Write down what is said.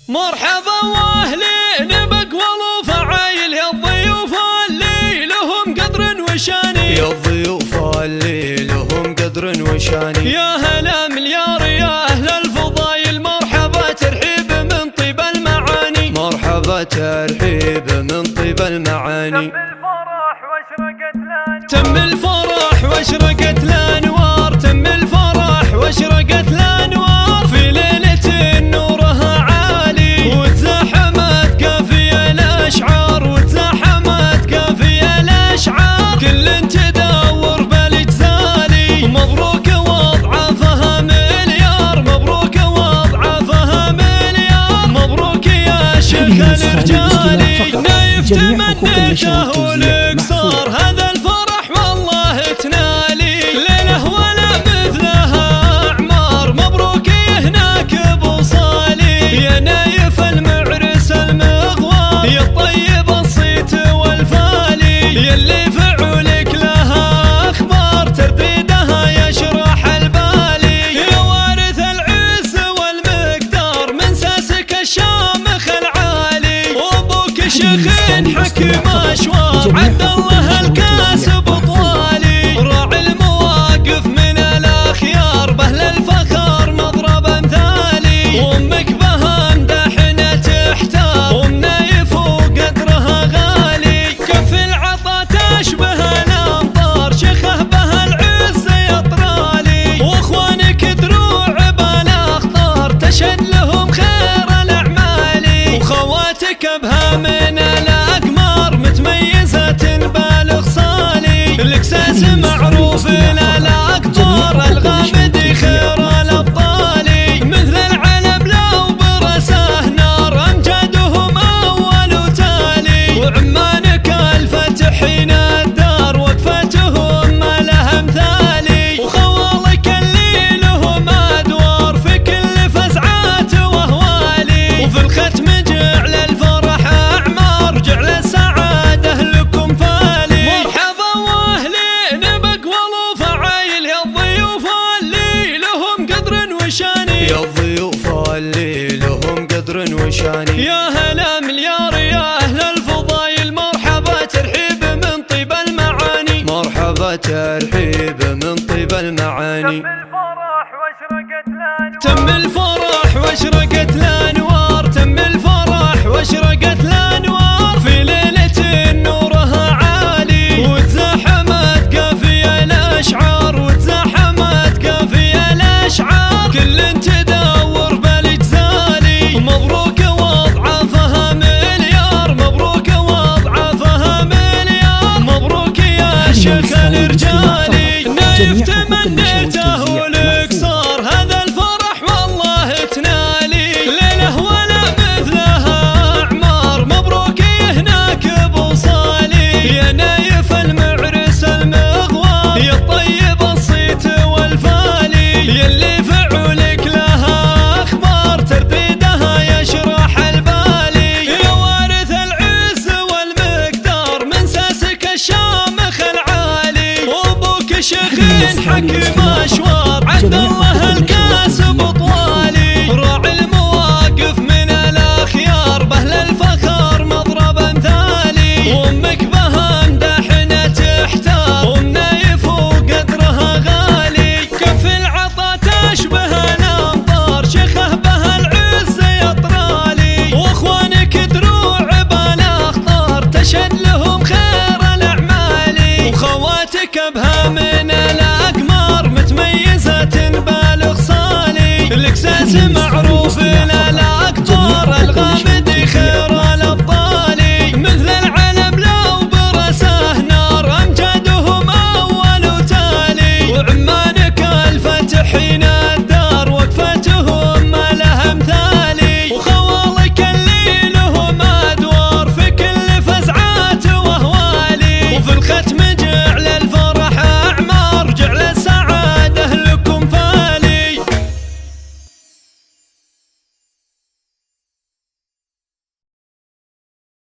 مرحبا واهلين بأقوال وفعايل يا الضيوف اللي لهم قدر وشاني، يا الضيوف اللي لهم قدر وشاني. يا هلا مليار يا أهل الفضايل، مرحبا ترحيب من طيب المعاني، مرحبا ترحيب من طيب المعاني. تم الفرح واشرقت الأنوار، تم الفرح واشرقت الأنوار في ليلة نورها عالي، وتزاحمت قافية الأشعار، وتزاحمت قافية الأشعار، كل تدور بالاجزالي. مبروك وضعفها مليار، مبروك وضعفها مليار، مبروك يا شيخ الرجالي. نايف تمنيته والإقصار، هذا الفرح والله تنالي، ليله ولا مثلها أعمار. مبروك هناك بوصالي، يا نايف المعرس المغوار، يا الطيب الصيت والفالي، يلي فعولك لها أخبار، ترديدها يشرح البالي. يا وارث العز والمقدار، من ساسك الشامخ العالي، وابوك شيخ حكيم أشوار، عبد الله الكاسب طوالي، راعي المواقف من الأخيار، بهل الفخر مضرب أمثالي. وأمك بها مدحنة تحتار، ومنايف وقدرها غالي، كف العطا تشبه الأمطار، شيخه بها العز يطرالي، وأخوانك دروع بالأخطار، تشهد لهم خير الأعمالي، وخواتك بها من الأقمار، متميزة بالغ صالي، الإكساس معروف للأقطار، الغامدي خير الأبطالي، مثل العلم لو برسه نار، أمجادهم أول وتالي، وعمانك الفتحين الدار، وقفتهم ما لها مثالي، وخوالك اللي لهم أدوار في كل فزعات وأهوالي، وفي الختم جعل الفرح أعمار، جعل السعادة لكم فالي. مرحبا واهلين بأقوال وفعايل، يا الضيوف اللي لهم قدر وشاني، يا الضيوف اللي لهم قدر وشاني. يا هلا مليار يا أهل الفضايل، مرحبا ترحيب من طيب المعاني، مرحبا ترحيب من طيب المعاني. تم الفرح